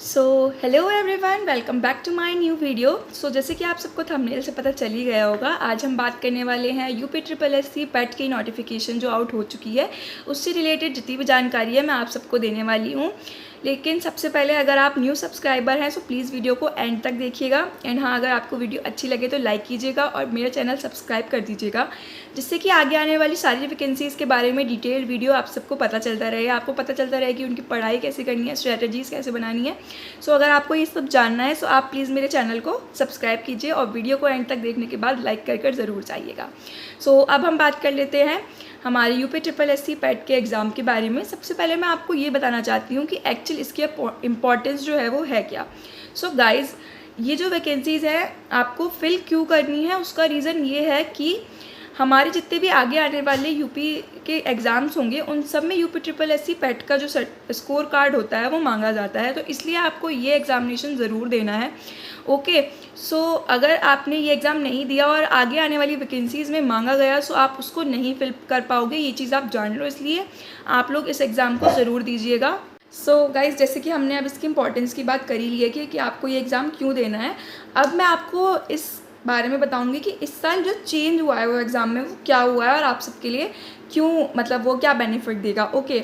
So hello everyone, welcome back to my new video. जैसे कि आप सबको थंबनेल से पता चल ही गया होगा, आज हम बात करने वाले हैं यूपी ट्रिपल एस सी पेट की नोटिफिकेशन जो आउट हो चुकी है उससे रिलेटेड जितनी भी जानकारी है मैं आप सबको देने वाली हूँ। लेकिन सबसे पहले अगर आप न्यू सब्सक्राइबर हैं तो प्लीज़ वीडियो को एंड तक देखिएगा। एंड हाँ, अगर आपको वीडियो अच्छी लगे तो लाइक कीजिएगा और मेरा चैनल सब्सक्राइब कर दीजिएगा, जिससे कि आगे आने वाली सारी वैकेंसीज़ के बारे में डिटेल वीडियो आप सबको पता चलता रहे, आपको पता चलता रहे कि उनकी पढ़ाई कैसे करनी है, स्ट्रैटेजीज़ कैसे बनानी है। अगर आपको ये सब जानना है तो आप प्लीज़ मेरे चैनल को सब्सक्राइब कीजिए और वीडियो को एंड तक देखने के बाद लाइक कर ज़रूर जाइएगा। अब हम बात कर लेते हैं हमारे यूपी ट्रिपल एस सी पेट के एग्ज़ाम के बारे में। सबसे पहले मैं आपको ये बताना चाहती हूँ कि एक्चुअल इसकी इम्पॉर्टेंस जो है वो है क्या। गाइज़, ये जो वैकेंसीज़ है आपको फिल क्यों करनी है, उसका रीज़न ये है कि हमारे जितने भी आगे आने वाले यूपी के एग्ज़ाम्स होंगे उन सब में यूपी ट्रिपल एस सी पेट का जो स्कोर कार्ड होता है वो मांगा जाता है, तो इसलिए आपको ये एग्ज़ामिनेशन ज़रूर देना है। ओके, अगर आपने ये एग्ज़ाम नहीं दिया और आगे आने वाली वैकेंसीज़ में मांगा गया तो आप उसको नहीं फिल कर पाओगे, ये चीज़ आप जान लो, इसलिए आप लोग इस एग्ज़ाम को ज़रूर दीजिएगा। गाइज़, जैसे कि हमने अब इसकी इम्पोर्टेंस की बात करी ली है कि आपको ये एग्ज़ाम क्यों देना है, अब मैं आपको इस बारे में बताऊंगी कि इस साल जो चेंज हुआ है वो एग्ज़ाम में वो क्या हुआ है और आप सबके लिए क्यों, मतलब वो क्या बेनिफिट देगा। ओके,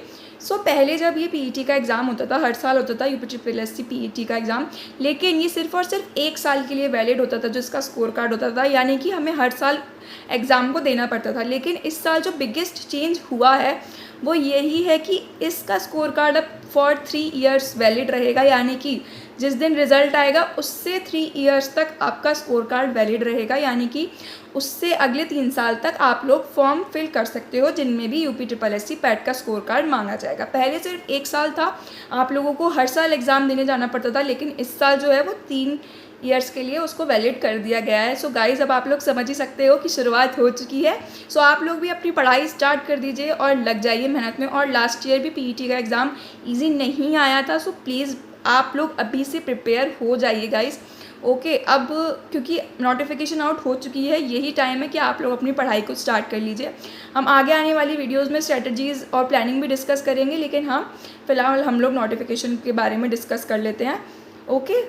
पहले जब ये पीईटी का एग्ज़ाम होता था, हर साल होता था UP triple S C PET का एग्ज़ाम, लेकिन ये सिर्फ और सिर्फ एक साल के लिए वैलिड होता था जो इसका स्कोर कार्ड होता था, यानी कि हमें हर साल एग्ज़ाम को देना पड़ता था। लेकिन इस साल जो बिगेस्ट चेंज हुआ है वो यही है कि इसका स्कोर कार्ड अब फॉर 3 ईयर्स वैलिड रहेगा, यानी कि जिस दिन रिज़ल्ट आएगा उससे 3 ईयर्स तक आपका स्कोर कार्ड वैलिड रहेगा, यानी कि उससे अगले 3 साल तक आप लोग फॉर्म फिल कर सकते हो जिनमें भी UP triple S C PET का स्कोर कार्ड मांगा जाएगा। पहले सिर्फ 1 साल था, आप लोगों को हर साल एग्ज़ाम देने जाना पड़ता था, लेकिन इस साल जो है वो 3 ईयर्स के लिए उसको वैलिड कर दिया गया है। गाइज़, अब आप लोग समझ ही सकते हो कि शुरुआत हो चुकी है। आप लोग भी अपनी पढ़ाई स्टार्ट कर दीजिए और लग जाइए मेहनत में। और लास्ट ईयर भी पीईटी का एग्ज़ाम ईजी नहीं आया था, प्लीज़ आप लोग अभी से प्रिपेयर हो जाइए गाइज़। ओके, अब क्योंकि नोटिफिकेशन आउट हो चुकी है, यही टाइम है कि आप लोग अपनी पढ़ाई को स्टार्ट कर लीजिए। हम आगे आने वाली वीडियोस में स्ट्रेटजीज़ और प्लानिंग भी डिस्कस करेंगे, लेकिन हाँ, फिलहाल हम लोग नोटिफिकेशन के बारे में डिस्कस कर लेते हैं। ओके,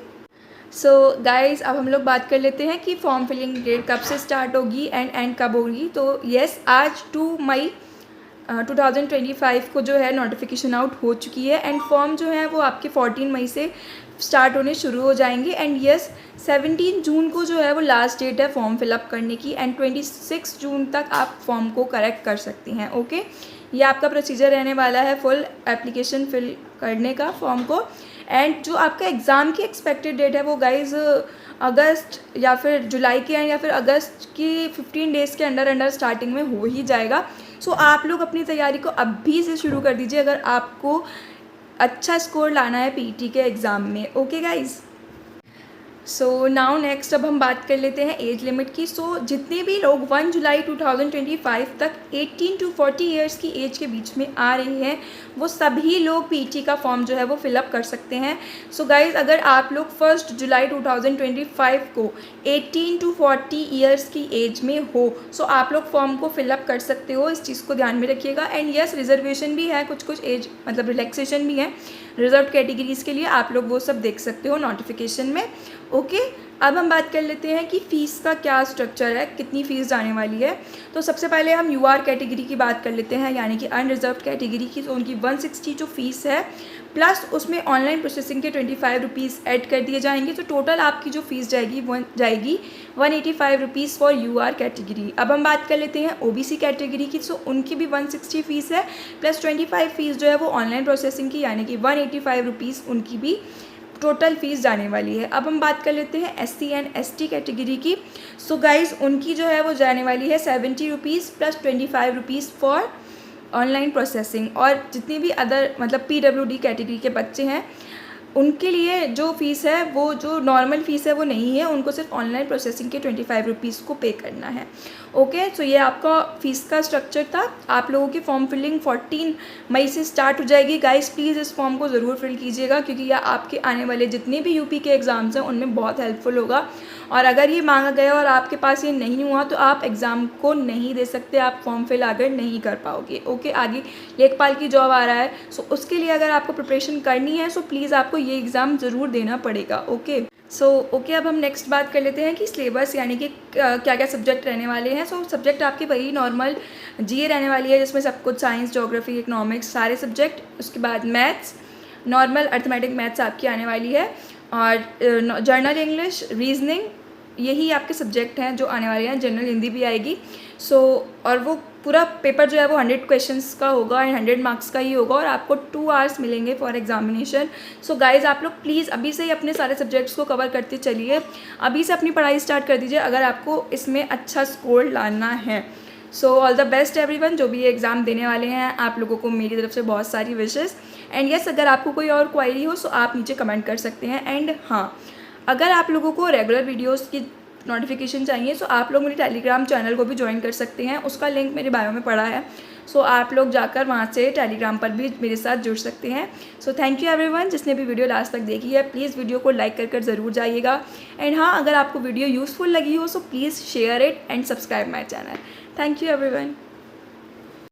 गाइज़, अब हम लोग बात कर लेते हैं कि फॉर्म फिलिंग डेट कब से स्टार्ट होगी एंड कब होगी। येस, आज 2 मई 2025 को जो है नोटिफिकेशन आउट हो चुकी है एंड फॉर्म जो है वो आपके 14 मई से स्टार्ट होने शुरू हो जाएंगे। एंड येस, 17 जून को जो है वो लास्ट डेट है फॉर्म फिलअप करने की एंड 26 जून तक आप फॉर्म को करेक्ट कर सकती हैं। ओके, ये आपका प्रोसीजर रहने वाला है फुल एप्लीकेशन फिल करने का फॉर्म को। एंड जो आपका एग्ज़ाम की एक्सपेक्टेड डेट है वो गाइज़ अगस्त या फिर जुलाई के एंड या फिर अगस्त की 15 डेज़ के अंडर स्टार्टिंग में हो ही जाएगा। आप लोग अपनी तैयारी को अभी से शुरू कर दीजिए अगर आपको अच्छा स्कोर लाना है पीईटी के एग्ज़ाम में। ओके गाइज़, नाउ नेक्स्ट अब हम बात कर लेते हैं एज लिमिट की। जितने भी लोग 1 जुलाई 2025 तक 18 to 40 ईयर्स की एज के बीच में आ रहे हैं वो सभी लोग पीटी का फॉर्म जो है वो फिलअप कर सकते हैं। गाइज़, अगर आप लोग 1 जुलाई 2025 को 18 to 40 ईयर्स की एज में हो आप लोग फॉर्म को फिलअप कर सकते हो, इस चीज़ को ध्यान में रखिएगा। एंड यस, रिजर्वेशन भी है, कुछ एज मतलब रिलैक्सेशन भी है रिजर्व कैटेगरीज़ के लिए, आप लोग वो सब देख सकते हो नोटिफिकेशन में। ओके, अब हम बात कर लेते हैं कि फ़ीस का क्या स्ट्रक्चर है, कितनी फ़ीस जाने वाली है। सबसे पहले हम यूआर कैटेगरी की बात कर लेते हैं, यानी कि अनरिजर्व कैटेगरी की। उनकी 160 जो फ़ीस है प्लस उसमें ऑनलाइन प्रोसेसिंग के 25 रुपीज़ ऐड कर दिए जाएंगे, तो टोटल आपकी जो फ़ीस जाएगी वो जाएगी 185 रुपीज़ फॉर यूआर कैटेगरी। अब हम बात कर लेते हैं ओबीसी कैटेगरी की। उनकी भी 160 फ़ीस है प्लस 25 फ़ीस जो है वो ऑनलाइन प्रोसेसिंग की, यानी कि 185 रुपीज़ उनकी भी टोटल फ़ीस जाने वाली है। अब हम बात कर लेते हैं एससी एंड एसटी कैटेगरी की। गाइज़, उनकी जो है वो जाने वाली है 70 rupees plus 25 rupees for online processing. और जितनी भी अदर मतलब पीडब्ल्यूडी कैटेगरी के बच्चे हैं उनके लिए जो फ़ीस है वो जो नॉर्मल फ़ीस है वो नहीं है, उनको सिर्फ ऑनलाइन प्रोसेसिंग के 25 रुपीज़ को पे करना है। ओके, सो ये आपका फ़ीस का स्ट्रक्चर था। आप लोगों की फॉर्म फिलिंग 14 मई से स्टार्ट हो जाएगी। गाइस प्लीज़ इस फॉर्म को ज़रूर फिल कीजिएगा, क्योंकि यह आपके आने वाले जितने भी यूपी के एग्ज़ाम्स हैं उनमें बहुत हेल्पफुल होगा। और अगर ये मांगा गया और आपके पास ये नहीं हुआ तो आप एग्ज़ाम को नहीं दे सकते, आप फॉर्म फिल आगे नहीं कर पाओगे। ओके, आगे लेखपाल की जॉब आ रहा है, सो उसके लिए अगर आपको प्रिपरेशन करनी है सो प्लीज़ आपको ये एग्ज़ाम ज़रूर देना पड़ेगा। ओके, ओके, अब हम नेक्स्ट बात कर लेते हैं कि सिलेबस यानी कि क्या क्या सब्जेक्ट रहने वाले हैं। सब्जेक्ट आपके वही नॉर्मल जीए रहने वाली है, जिसमें सब कुछ साइंस, ज्योग्राफी, इकोनॉमिक्स सारे सब्जेक्ट। उसके बाद मैथ्स, नॉर्मल अर्थमेटिक मैथ्स आपकी आने वाली है, और जर्नल इंग्लिश, रीजनिंग, यही आपके सब्जेक्ट हैं जो आने वाले हैं। जनरल हिंदी भी आएगी। और वो पूरा पेपर जो है वो 100 क्वेश्चंस का होगा एंड 100 मार्क्स का ही होगा, और आपको 2 आवर्स मिलेंगे फॉर एग्जामिनेशन। गाइज़ आप लोग प्लीज़ अभी से ही अपने सारे सब्जेक्ट्स को कवर करते चलिए, अभी से अपनी पढ़ाई स्टार्ट कर दीजिए अगर आपको इसमें अच्छा स्कोर लाना है। ऑल द बेस्ट एवरीवन, जो भी ये एग्ज़ाम देने वाले हैं आप लोगों को मेरी तरफ से बहुत सारी विशेज़। एंड यस, अगर आपको कोई और क्वायरी हो तो आप नीचे कमेंट कर सकते हैं। एंड हाँ, अगर आप लोगों को रेगुलर वीडियोस की नोटिफिकेशन चाहिए तो आप लोग मेरे टेलीग्राम चैनल को भी ज्वाइन कर सकते हैं, उसका लिंक मेरे बायो में पड़ा है। आप लोग जाकर वहाँ से टेलीग्राम पर भी मेरे साथ जुड़ सकते हैं। थैंक यू एवरीवन, जिसने भी वीडियो लास्ट तक देखी है प्लीज़ वीडियो को लाइक कर ज़रूर जाइएगा। एंड हाँ, अगर आपको वीडियो यूज़फुल लगी हो please share it and subscribe my channel. Thank you everyone.